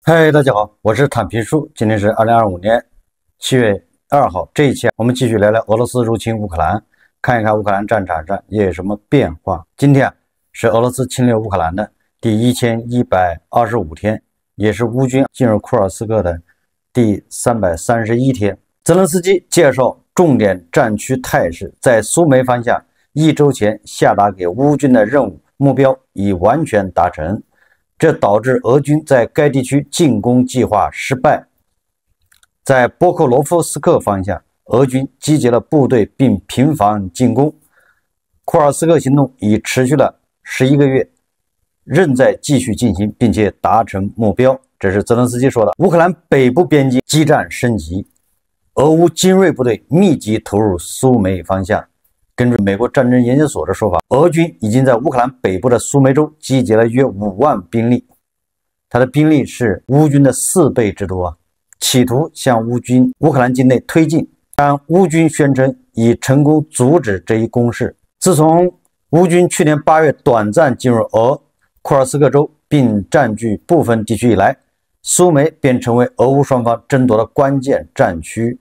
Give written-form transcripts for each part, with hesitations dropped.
嗨，大家好，我是坦平叔。今天是2025年7月2号，这一期我们继续聊聊俄罗斯入侵乌克兰，看一看乌克兰战场上也有什么变化。今天是俄罗斯侵略乌克兰的第1125天，也是乌军进入库尔斯克的第331天。泽连斯基介绍重点战区态势，在苏梅方向1周前下达给乌军的任务目标已完全达成。这导致俄军在该地区进攻计划失败。在波克罗夫斯克方向，俄军集结了部队并频繁进攻。库尔斯克行动已持续了11个月，仍在继续进行，并且达成目标。这是泽连斯基说的。乌克兰北部边境激战升级，俄乌精锐部队密集投入苏梅方向。根据美国战争研究所的说法，俄军已经在乌克兰北部的苏梅州集结了约5万兵力，他的兵力是乌军的4倍之多企图向乌克兰境内推进，但乌军宣称已成功阻止这一攻势。自从乌军去年8月短暂进入库尔斯克州并占据部分地区以来，苏梅便成为俄乌双方争夺的关键战区。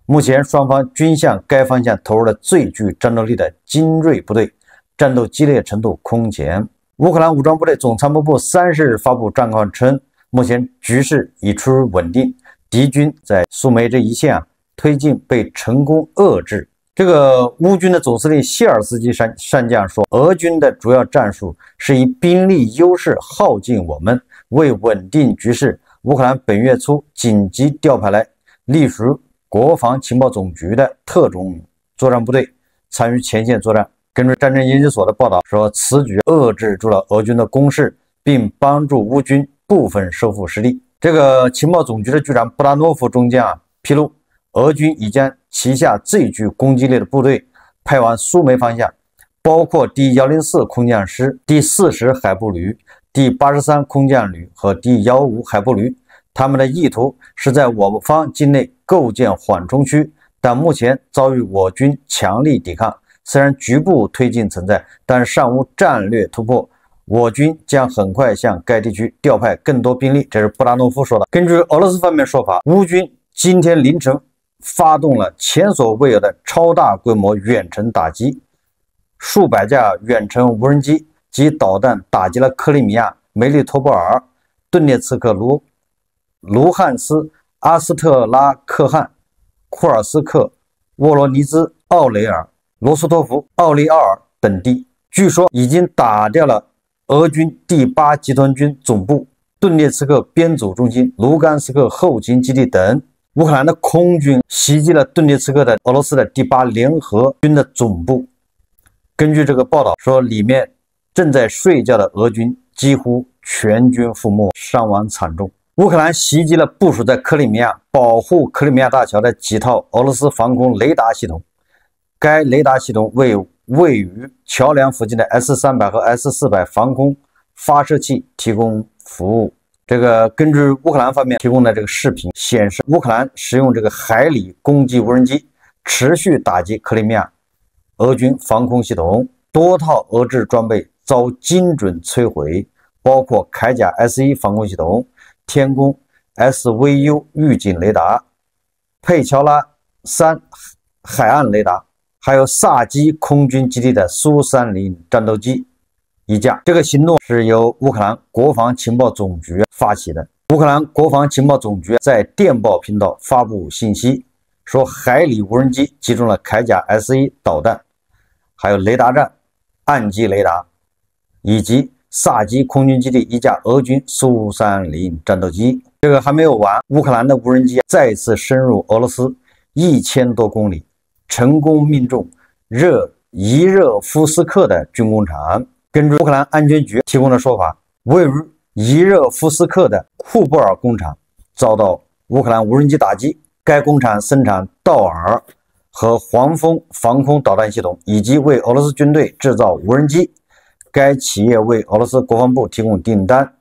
目前双方均向该方向投入了最具战斗力的精锐部队，战斗激烈程度空前。乌克兰武装部队总参谋部30日发布战况称，目前局势已趋于稳定，敌军在苏梅这一线推进被成功遏制。这个乌军的总司令谢尔斯基上将说，俄军的主要战术是以兵力优势耗尽我们。为稳定局势，乌克兰本月初紧急调派来隶属国防情报总局的特种作战部队参与前线作战。根据战争研究所的报道说，此举遏制住了俄军的攻势，并帮助乌军部分收复失地。这个情报总局的局长布达诺夫中将披露，俄军已将旗下最具攻击力的部队派往苏梅方向，包括第104空降师、第40海步旅、第83空降旅和第115海步旅。他们的意图是在我方境内构建缓冲区，但目前遭遇我军强力抵抗。虽然局部推进存在，但尚无战略突破。我军将很快向该地区调派更多兵力，这是布达诺夫说的。根据俄罗斯方面说法，乌军今天凌晨发动了前所未有的超大规模远程打击，数百架远程无人机及导弹打击了克里米亚、梅利托波尔、顿涅茨克、卢汉斯、阿斯特拉克汗、库尔斯克、沃罗尼兹、奥雷尔、罗斯托夫、奥利奥尔等地。据说已经打掉了俄军第8集团军总部、顿涅茨克编组中心、卢甘斯克后勤基地等。乌克兰的空军袭击了顿涅茨克的俄罗斯的第8联合军的总部。根据这个报道说，里面正在睡觉的俄军几乎全军覆没，伤亡惨重。乌克兰袭击了部署在克里米亚、保护克里米亚大桥的几套俄罗斯防空雷达系统。该雷达系统为位于桥梁附近的 S-300和 S-400防空发射器提供服务。这个根据乌克兰方面提供的这个视频显示，乌克兰使用这个海里攻击无人机持续打击克里米亚俄军防空系统，多套俄制装备遭精准摧毁，包括铠甲 S1 防空系统、天宫 SVU 预警雷达、佩乔拉3海岸雷达，还有萨基空军基地的苏30战斗机1架。这个行动是由乌克兰国防情报总局发起的。乌克兰国防情报总局在电报频道发布信息，说海里无人机击中了铠甲 S1 导弹，还有雷达站、岸基雷达，以及萨基空军基地1架俄军苏30战斗机。这个还没有完，乌克兰的无人机再次深入俄罗斯1000多公里，成功命中伊热夫斯克的军工厂。根据乌克兰安全局提供的说法，位于伊热夫斯克的库布尔工厂遭到乌克兰无人机打击。该工厂生产道尔和黄蜂防空导弹系统，以及为俄罗斯军队制造无人机。该企业为俄罗斯国防部提供订单，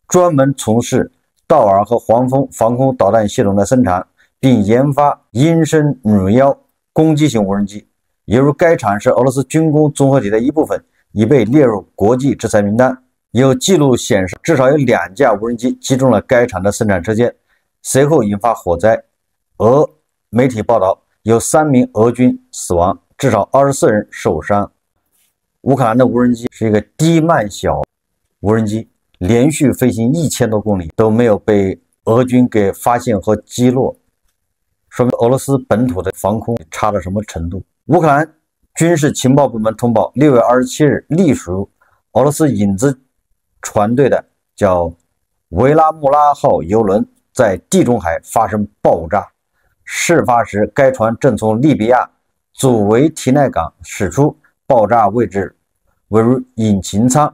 专门从事道尔和黄蜂防空导弹系统的生产，并研发鹰身女妖攻击型无人机。由于该厂是俄罗斯军工综合体的一部分，已被列入国际制裁名单。有记录显示，至少有2架无人机击中了该厂的生产车间，随后引发火灾。俄媒体报道，有3名俄军死亡，至少24人受伤。乌克兰的无人机是一个低慢小无人机，连续飞行1000多公里都没有被俄军给发现和击落，说明俄罗斯本土的防空差到什么程度。乌克兰军事情报部门通报，6月27日，隶属俄罗斯影子船队的叫维拉穆拉号油轮在地中海发生爆炸。事发时，该船正从利比亚祖维提奈港驶出，爆炸位置位于引擎舱。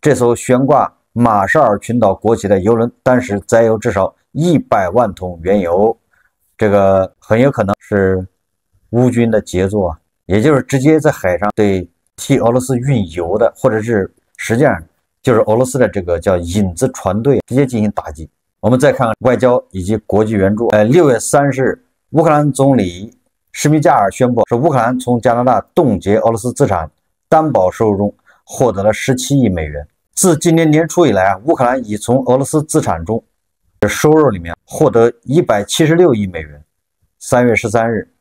这艘悬挂马绍尔群岛国旗的油轮当时载有至少100万桶原油，这个很有可能是乌军的杰作，也就是直接在海上对替俄罗斯运油的，或者是实际上就是俄罗斯的这个叫影子船队直接进行打击。我们再看看外交以及国际援助。6月30日，乌克兰总理施米加尔宣布，说乌克兰从加拿大冻结俄罗斯资产担保收入中获得了17亿美元。自今年年初以来，乌克兰已从俄罗斯资产中的收入里面获得176亿美元。3月13日，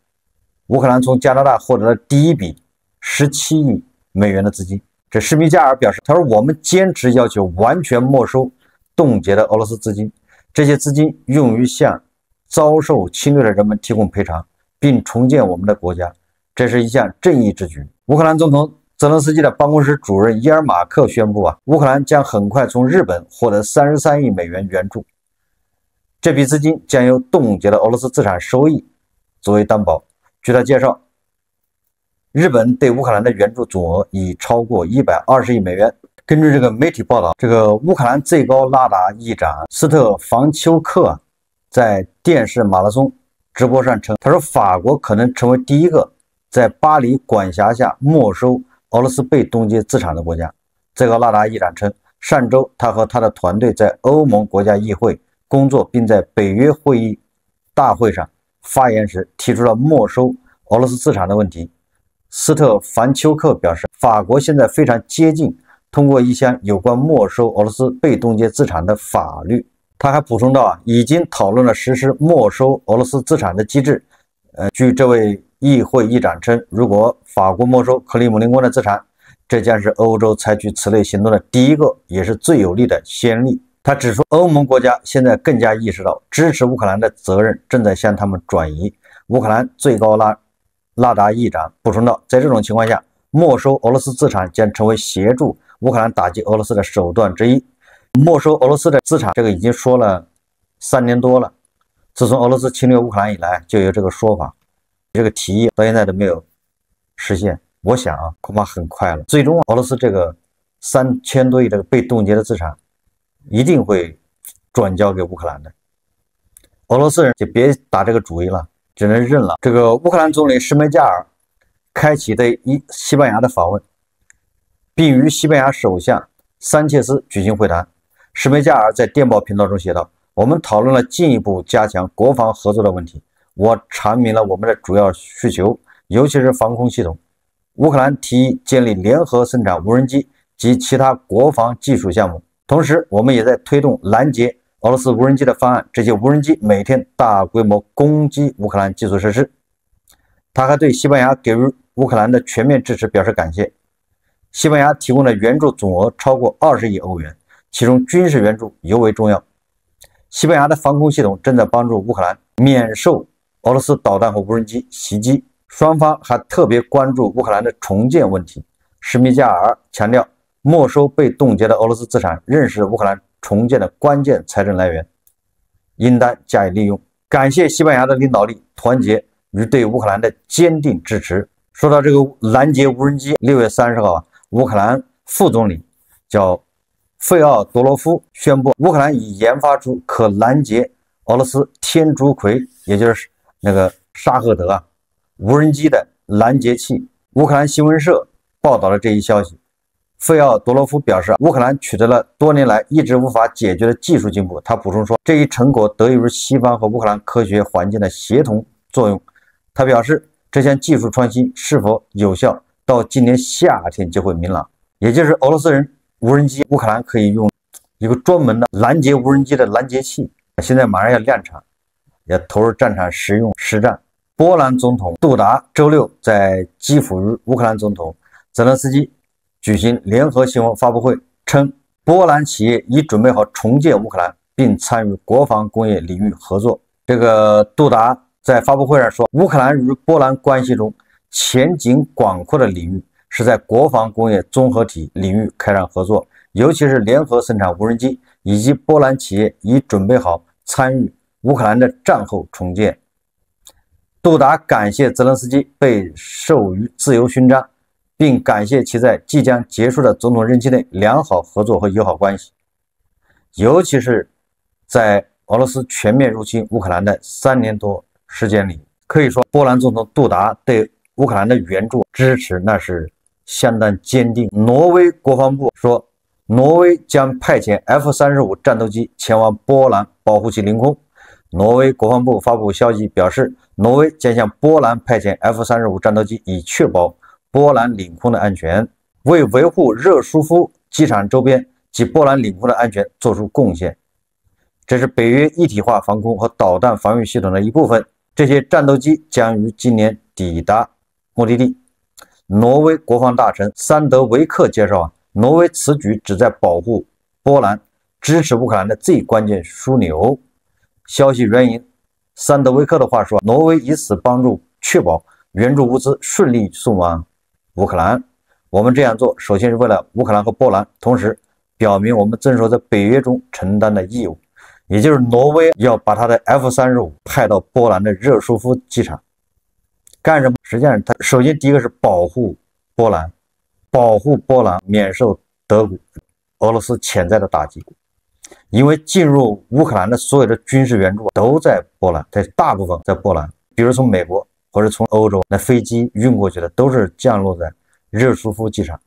乌克兰从加拿大获得了第一笔17亿美元的资金。这施米加尔表示，他说我们坚持要求完全没收冻结的俄罗斯资金，这些资金用于向遭受侵略的人们提供赔偿，并重建我们的国家，这是一项正义之举。乌克兰总统泽连斯基的办公室主任伊尔马克宣布，乌克兰将很快从日本获得33亿美元援助，这笔资金将由冻结的俄罗斯资产收益作为担保。据他介绍，日本对乌克兰的援助总额已超过120亿美元。根据这个媒体报道，这个乌克兰最高拉达议长斯特房丘克在电视马拉松直播上称，他说法国可能成为第一个在巴黎管辖下没收俄罗斯被冻结资产的国家。最高拉达议长称，上周他和他的团队在欧盟国家议会工作，并在北约会议大会上发言时提出了没收俄罗斯资产的问题。斯特凡丘克表示，法国现在非常接近通过一项有关没收俄罗斯被冻结资产的法律。他还补充到，已经讨论了实施没收俄罗斯资产的机制。据这位议会议长称，如果法国没收克里姆林宫的资产，这将是欧洲采取此类行动的第一个也是最有力的先例。他指出，欧盟国家现在更加意识到支持乌克兰的责任正在向他们转移。乌克兰最高拉达议长补充道，在这种情况下，没收俄罗斯资产将成为协助乌克兰打击俄罗斯的手段之一。没收俄罗斯的资产，这个已经说了3年多了。自从俄罗斯侵略乌克兰以来，就有这个说法，这个提议到现在都没有实现。我想恐怕很快了。最终，俄罗斯这个3000多亿这个被冻结的资产，一定会转交给乌克兰的。俄罗斯人就别打这个主意了，只能认了。这个乌克兰总理施梅加尔开启对西班牙的访问，并与西班牙首相桑切斯举行会谈。施梅加尔在电报频道中写道，我们讨论了进一步加强国防合作的问题，我阐明了我们的主要需求，尤其是防空系统。乌克兰提议建立联合生产无人机及其他国防技术项目，同时我们也在推动拦截俄罗斯无人机的方案，这些无人机每天大规模攻击乌克兰基础设施。他还对西班牙给予乌克兰的全面支持表示感谢。西班牙提供的援助总额超过20亿欧元，其中军事援助尤为重要。西班牙的防空系统正在帮助乌克兰免受俄罗斯导弹和无人机袭击。双方还特别关注乌克兰的重建问题。施米加尔强调，没收被冻结的俄罗斯资产仍是乌克兰重建的关键财政来源，应当加以利用。感谢西班牙的领导力、团结与对乌克兰的坚定支持。说到这个拦截无人机，6月30号，乌克兰副总理叫费奥多罗夫宣布，乌克兰已研发出可拦截俄罗斯天竺葵，也就是那个沙赫德无人机的拦截器。乌克兰新闻社报道了这一消息。费奥多罗夫表示，乌克兰取得了多年来一直无法解决的技术进步。他补充说，这一成果得益于西方和乌克兰科学环境的协同作用。他表示，这项技术创新是否有效，到今年夏天就会明朗。也就是俄罗斯人无人机，乌克兰可以用一个专门的拦截无人机的拦截器，现在马上要量产，也投入战场实用实战。波兰总统杜达周六在基辅与乌克兰总统泽连斯基举行联合新闻发布会，称波兰企业已准备好重建乌克兰，并参与国防工业领域合作。这个杜达在发布会上说，乌克兰与波兰关系中前景广阔的领域是在国防工业综合体领域开展合作，尤其是联合生产无人机，以及波兰企业已准备好参与乌克兰的战后重建。杜达感谢泽连斯基被授予自由勋章，并感谢其在即将结束的总统任期内良好合作和友好关系，尤其是在俄罗斯全面入侵乌克兰的3年多时间里，可以说波兰总统杜达对乌克兰的援助支持那是相当坚定。挪威国防部说，挪威将派遣 F-35 战斗机前往波兰保护其领空。挪威国防部发布消息表示，挪威将向波兰派遣 F-35 战斗机，以确保波兰领空的安全，为维护热舒夫机场周边及波兰领空的安全做出贡献。这是北约一体化防空和导弹防御系统的一部分。这些战斗机将于今年抵达目的地。挪威国防大臣桑德维克介绍，挪威此举旨在保护波兰，支持乌克兰的最关键枢纽。消息援引桑德维克的话说，挪威以此帮助确保援助物资顺利送往乌克兰。我们这样做，首先是为了乌克兰和波兰，同时表明我们遵守在北约中承担的义务，也就是挪威要把他的 F-35 派到波兰的热舒夫机场。干什么？实际上，他首先第一个是保护波兰，保护波兰免受德国、俄罗斯潜在的打击。因为进入乌克兰的所有的军事援助都在波兰，大部分在波兰，比如从美国或者从欧洲，那飞机运过去的都是降落在热舒夫机场。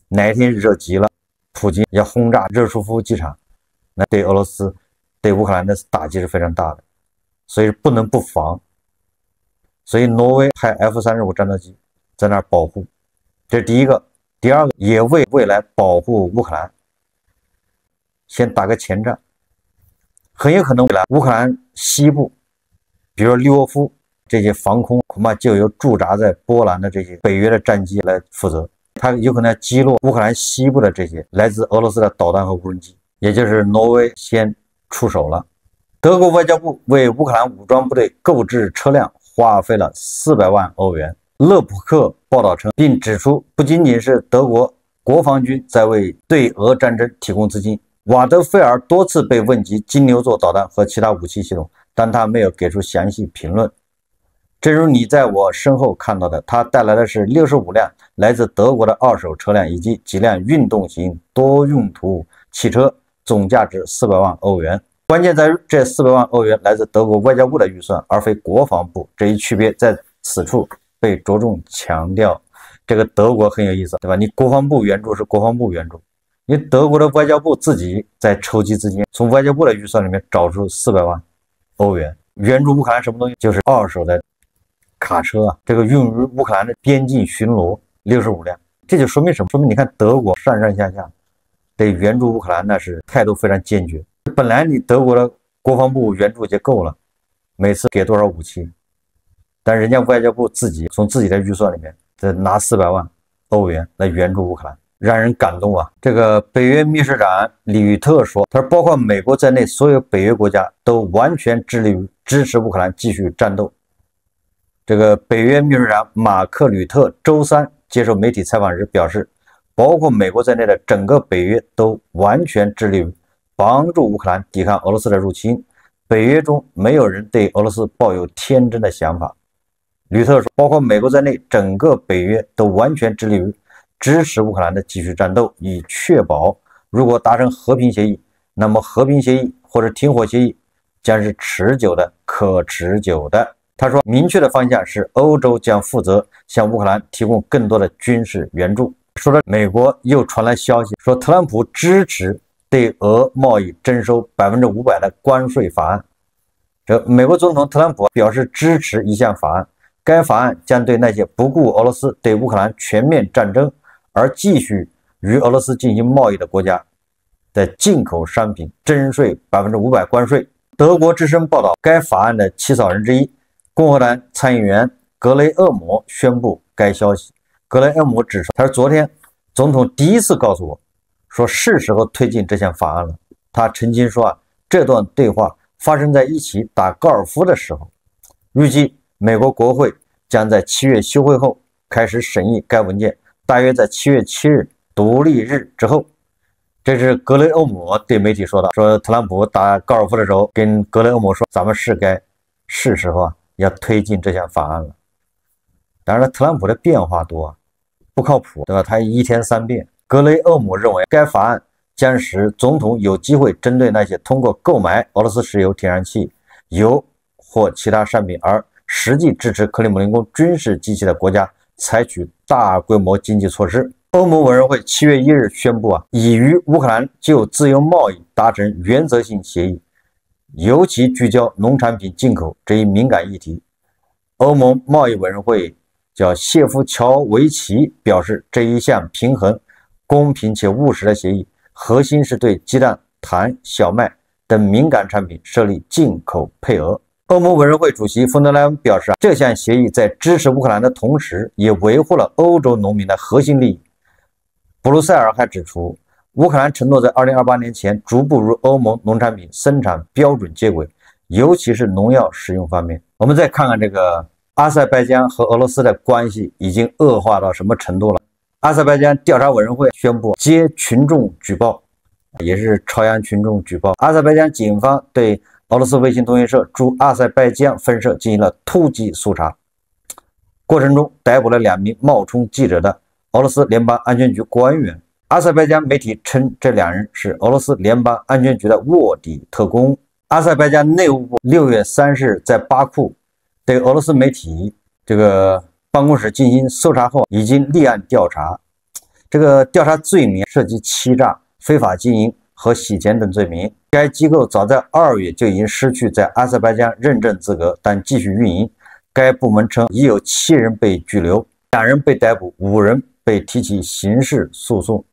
哪一天热急了，普京要轰炸热舒夫机场，那对俄罗斯、对乌克兰的打击是非常大的，所以不能不防。所以挪威派 F-35 战斗机在那儿保护，这是第一个。第二个，也为未来保护乌克兰先打个前站，很有可能未来乌克兰西部，比如利沃夫这些防空，恐怕就由驻扎在波兰的这些北约的战机来负责。它有可能要击落乌克兰西部的这些来自俄罗斯的导弹和无人机，也就是挪威先出手了。德国外交部为乌克兰武装部队购置车辆花费了400万欧元。勒普克报道称，并指出，不仅仅是德国国防军在为对俄战争提供资金。瓦德菲尔多次被问及金牛座导弹和其他武器系统，但他没有给出详细评论。正如你在我身后看到的，他带来的是65辆来自德国的二手车辆以及几辆运动型多用途汽车，总价值400万欧元。关键在于，这400万欧元来自德国外交部的预算，而非国防部。这一区别在此处被着重强调。这个德国很有意思，对吧？你国防部援助是国防部援助，因为德国的外交部自己在筹集资金，从外交部的预算里面找出400万欧元援助乌克兰。什么东西？就是二手的卡车啊，这个用于乌克兰的边境巡逻65辆。这就说明什么？说明你看德国上上下下对援助乌克兰那是态度非常坚决。本来你德国的国防部援助就够了，每次给多少武器，但人家外交部自己从自己的预算里面再拿400万欧元来援助乌克兰。让人感动啊！这个北约秘书长吕特说，他说包括美国在内，所有北约国家都完全致力于支持乌克兰继续战斗。这个北约秘书长马克·吕特周三接受媒体采访时表示，包括美国在内的整个北约都完全致力于帮助乌克兰抵抗俄罗斯的入侵。北约中没有人对俄罗斯抱有天真的想法。吕特说，包括美国在内，整个北约都完全致力于支持乌克兰的继续战斗，以确保如果达成和平协议，那么和平协议或者停火协议将是持久的、可持久的。他说，明确的方向是欧洲将负责向乌克兰提供更多的军事援助。说了，美国又传来消息说，特朗普支持对俄贸易征收500%的关税法案。这美国总统特朗普表示支持一项法案，该法案将对那些不顾俄罗斯对乌克兰全面战争而继续与俄罗斯进行贸易的国家的进口商品征税500%关税。德国之声报道，该法案的起草人之一，共和党参议员格雷厄姆宣布该消息。格雷厄姆指出，他说昨天总统第一次告诉我说是时候推进这项法案了。他澄清说这段对话发生在一起打高尔夫的时候。预计美国国会将在7月休会后开始审议该文件，大约在7月7日独立日之后。这是格雷厄姆对媒体说的，说特朗普打高尔夫的时候跟格雷厄姆说，咱们是时候要推进这项法案了。当然了，特朗普的变化多，不靠谱，对吧？他一天3变。格雷厄姆认为，该法案将使总统有机会针对那些通过购买俄罗斯石油、天然气、油或其他商品而实际支持克里姆林宫军事机器的国家采取大规模经济措施。欧盟委员会7月1日宣布已与乌克兰就自由贸易达成原则性协议，尤其聚焦农产品进口这一敏感议题。欧盟贸易委员会叫谢夫乔维奇表示，这一项平衡、公平且务实的协议，核心是对鸡蛋、糖、小麦等敏感产品设立进口配额。欧盟委员会主席冯德莱恩表示，这项协议在支持乌克兰的同时，也维护了欧洲农民的核心利益。布鲁塞尔还指出，乌克兰承诺在2028年前逐步与欧盟农产品生产标准接轨，尤其是农药使用方面。我们再看看这个阿塞拜疆和俄罗斯的关系已经恶化到什么程度了。阿塞拜疆调查委员会宣布接群众举报，也是朝阳群众举报。阿塞拜疆警方对俄罗斯卫星通讯社驻阿塞拜疆分社进行了突击搜查，过程中逮捕了2名冒充记者的俄罗斯联邦安全局官员。阿塞拜疆媒体称这2人是俄罗斯联邦安全局的卧底特工。阿塞拜疆内务部6月30日在巴库对俄罗斯媒体这个办公室进行搜查后，已经立案调查。这个调查罪名涉及欺诈、非法经营和洗钱等罪名。该机构早在2月就已经失去在阿塞拜疆认证资格，但继续运营。该部门称已有7人被拘留，2人被逮捕，5人被提起刑事诉讼。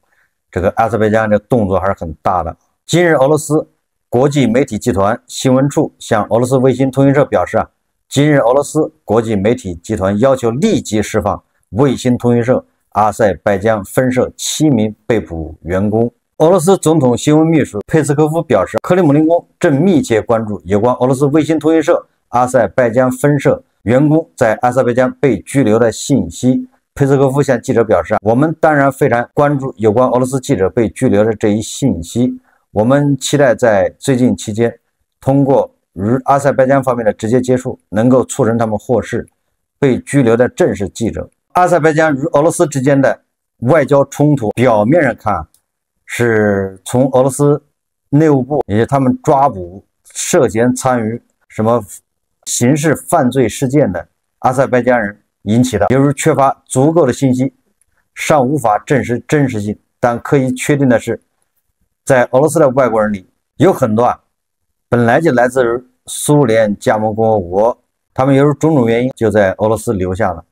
这个阿塞拜疆的动作还是很大的。今日，俄罗斯国际媒体集团新闻处向俄罗斯卫星通讯社表示，今日俄罗斯国际媒体集团要求立即释放卫星通讯社阿塞拜疆分社7名被捕员工。俄罗斯总统新闻秘书佩斯科夫表示，克里姆林宫正密切关注有关俄罗斯卫星通讯社阿塞拜疆分社员工在阿塞拜疆被拘留的信息。佩斯科夫向记者表示，我们当然非常关注有关俄罗斯记者被拘留的这一信息，我们期待在最近期间通过与阿塞拜疆方面的直接接触，能够促成他们获释。被拘留的正是记者。阿塞拜疆与俄罗斯之间的外交冲突，表面上看是从俄罗斯内务部以及他们抓捕涉嫌参与什么刑事犯罪事件的阿塞拜疆人引起的，由于缺乏足够的信息，尚无法证实真实性。但可以确定的是，在俄罗斯的外国人里，有很多本来就来自于苏联加盟共和国，他们由于种种原因就在俄罗斯留下了。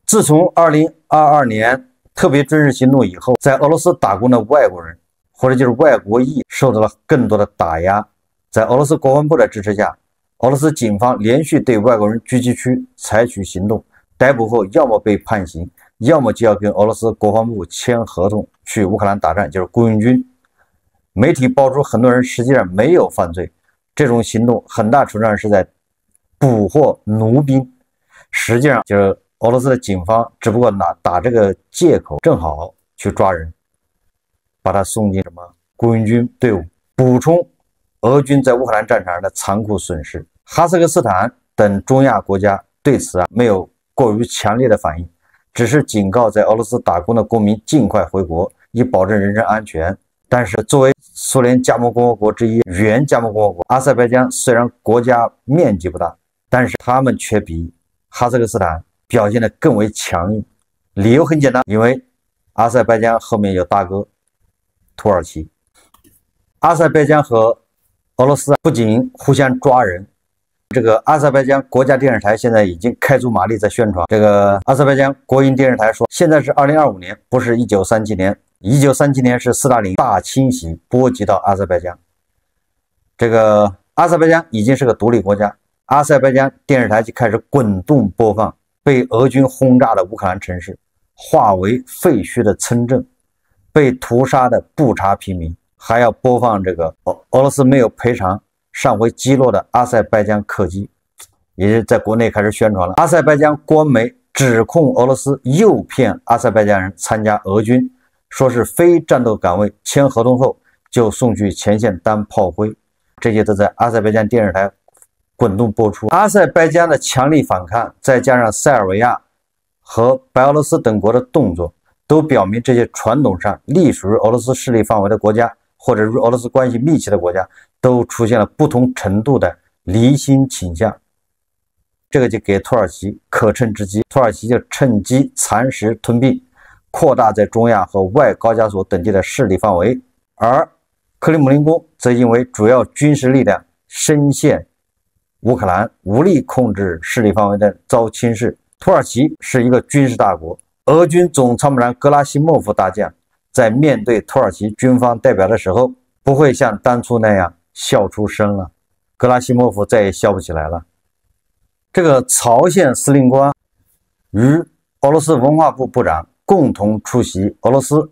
自从2022年特别军事行动以后，在俄罗斯打工的外国人或者就是外国裔受到了更多的打压。在俄罗斯国防部的支持下，俄罗斯警方连续对外国人聚集区采取行动，逮捕后要么被判刑，要么就要跟俄罗斯国防部签合同去乌克兰打仗，就是雇佣军。媒体爆出很多人实际上没有犯罪，这种行动很大程度上是在捕获奴兵，实际上就是俄罗斯的警方只不过打这个借口，正好去抓人，把他送进什么雇佣军队伍，补充俄军在乌克兰战场上的残酷损失。哈萨克斯坦等中亚国家对此没有过于强烈的反应，只是警告在俄罗斯打工的公民尽快回国，以保证人身安全。但是作为苏联加盟共和国之一，原加盟共和国阿塞拜疆虽然国家面积不大，但是他们却比哈萨克斯坦表现得更为强硬。理由很简单，因为阿塞拜疆后面有大哥土耳其。阿塞拜疆和俄罗斯不仅互相抓人，这个阿塞拜疆国家电视台现在已经开足马力在宣传。这个阿塞拜疆国营电视台说，现在是2025年，不是1937年。1937年是斯大林大清洗波及到阿塞拜疆，这个阿塞拜疆已经是个独立国家，阿塞拜疆电视台就开始滚动播放被俄军轰炸的乌克兰城市，化为废墟的村镇，被屠杀的布查平民，还要播放这个俄罗斯没有赔偿上回击落的阿塞拜疆客机，也是在国内开始宣传了。阿塞拜疆官媒指控俄罗斯诱骗阿塞拜疆人参加俄军，说是非战斗岗位，签合同后就送去前线当炮灰，这些都在阿塞拜疆电视台滚动播出。阿塞拜疆的强力反抗，再加上塞尔维亚和白俄罗斯等国的动作，都表明这些传统上隶属于俄罗斯势力范围的国家，或者与俄罗斯关系密切的国家，都出现了不同程度的离心倾向。这个就给土耳其可乘之机，土耳其就趁机蚕食吞并，扩大在中亚和外高加索等地的势力范围。而克里姆林宫则因为主要军事力量深陷乌克兰，无力控制势力范围的遭轻视。土耳其是一个军事大国，俄军总参谋长格拉西莫夫大将在面对土耳其军方代表的时候，不会像当初那样笑出声了。格拉西莫夫再也笑不起来了。这个朝鲜司令官与俄罗斯文化部部长共同出席俄罗斯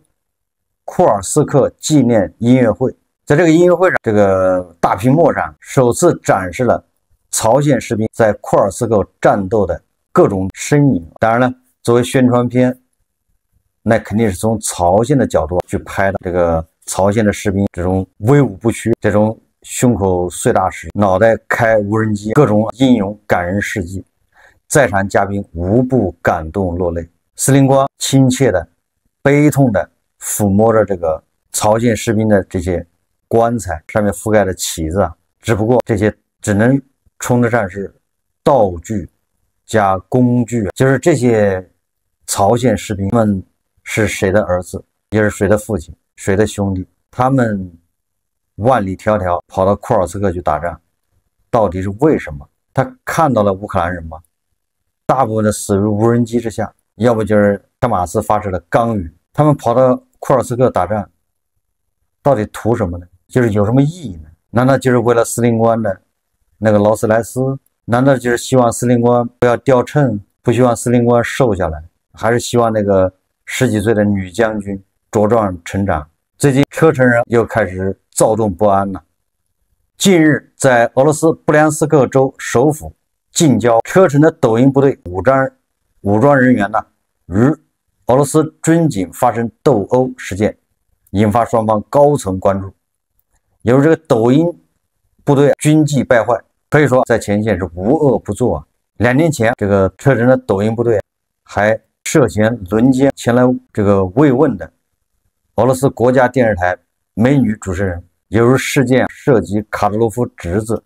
库尔斯克纪念音乐会，在这个音乐会上，这个大屏幕上首次展示了朝鲜士兵在库尔斯克战斗的各种身影。当然了，作为宣传片，那肯定是从朝鲜的角度去拍的。这个朝鲜的士兵这种威武不屈，这种胸口碎大石，脑袋开无人机，各种英勇感人事迹，在场嘉宾无不感动落泪。司令官亲切的、悲痛的抚摸着这个朝鲜士兵的这些棺材，上面覆盖的旗子啊，只不过这些只能称得上是道具加工具，就是这些朝鲜士兵们是谁的儿子，也是谁的父亲，谁的兄弟，他们万里迢迢跑到库尔斯克去打仗，到底是为什么？他看到了乌克兰人吗？大部分的死于无人机之下，要不就是哈马斯发射的钢雨。他们跑到库尔斯克打仗，到底图什么呢？就是有什么意义呢？难道就是为了司令官的那个劳斯莱斯？难道就是希望司令官不要掉秤，不希望司令官瘦下来，还是希望那个10几岁的女将军茁壮成长？最近车臣人又开始躁动不安了。近日，在俄罗斯布良斯克州首府近郊，车臣的抖音部队武装人员与俄罗斯军警发生斗殴事件，引发双方高层关注。由于这个抖音部队军纪败坏，可以说在前线是无恶不作啊。2年前，这个车臣的抖音部队还涉嫌轮奸前来这个慰问的俄罗斯国家电视台美女主持人。由于事件涉及卡德罗夫侄子，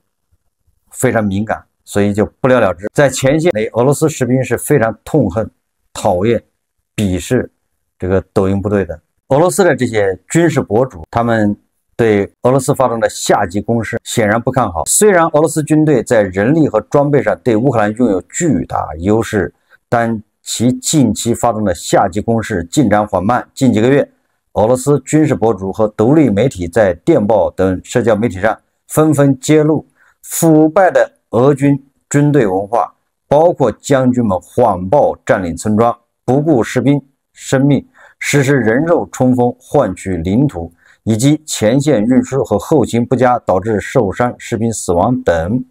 非常敏感，所以就不了了之。在前线内，俄罗斯士兵是非常痛恨、讨厌、鄙视这个抖音部队的。俄罗斯的这些军事博主，他们对俄罗斯发动的夏季攻势显然不看好。虽然俄罗斯军队在人力和装备上对乌克兰拥有巨大优势，但其近期发动的夏季攻势进展缓慢。近几个月，俄罗斯军事博主和独立媒体在电报等社交媒体上纷纷揭露腐败的俄军军队文化，包括将军们谎报占领村庄，不顾士兵生命，实施人肉冲锋换取领土，以及前线运输和后勤不佳导致受伤士兵死亡等。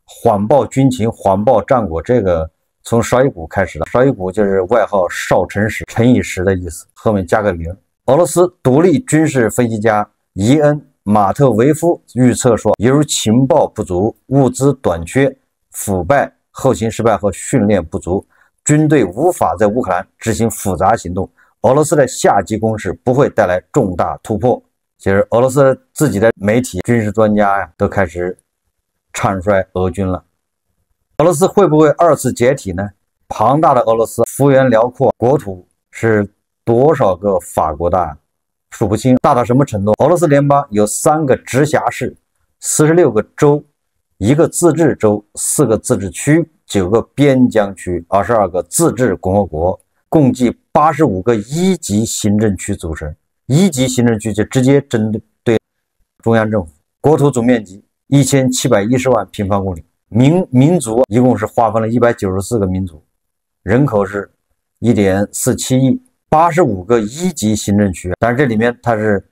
谎报军情，谎报战果，这个从绍伊古开始的。绍伊古就是外号少陈实，陈以实的意思，后面加个0。俄罗斯独立军事分析家伊恩·马特维夫预测说，由于情报不足、物资短缺、腐败、后勤失败和训练不足，军队无法在乌克兰执行复杂行动。俄罗斯的夏季攻势不会带来重大突破。其实俄罗斯自己的媒体、军事专家呀，都开始唱衰俄军了。俄罗斯会不会2次解体呢？庞大的俄罗斯幅员辽阔，国土是多少个法国大，数不清。大到什么程度？俄罗斯联邦有3个直辖市、46个州、1个自治州、4个自治区、9个边疆区、22个自治共和国，共计85个1级行政区组成。一级行政区就直接针对中央政府，国土总面积1710万平方公里，民族一共是划分了194个民族，人口是1.47亿，85个一级行政区，但是这里面它是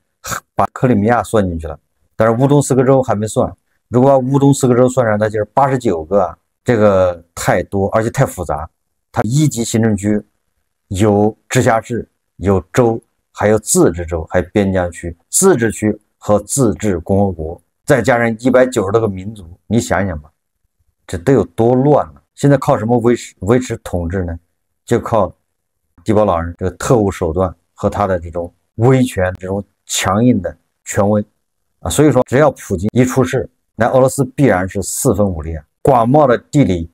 把克里米亚算进去了，但是乌东4个州还没算，如果把乌东4个州算上，它就是89个啊，这个太多，而且太复杂。它一级行政区有直辖市、有州，还有自治州，还有边疆区、自治区和自治共和国，再加上190多个民族，你想想吧，这得有多乱呢？现在靠什么维持统治呢？就靠地保老人这个特务手段和他的这种威权、这种强硬的权威啊。所以说，只要普京一出事，那俄罗斯必然是四分五裂，广袤的地理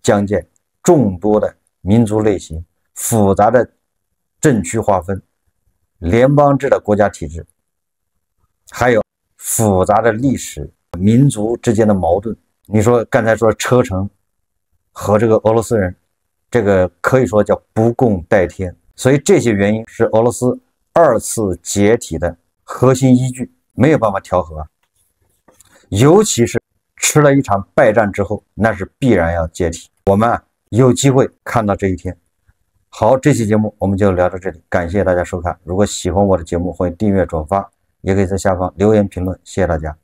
疆界，众多的民族类型，复杂的政区划分，联邦制的国家体制，还有复杂的历史、民族之间的矛盾。你说刚才说车臣和这个俄罗斯人，这个可以说叫不共戴天。所以这些原因是俄罗斯2次解体的核心依据，没有办法调和啊。尤其是吃了一场败战之后，那是必然要解体。我们有机会看到这一天。好，这期节目我们就聊到这里，感谢大家收看。如果喜欢我的节目，欢迎订阅转发，也可以在下方留言评论，谢谢大家。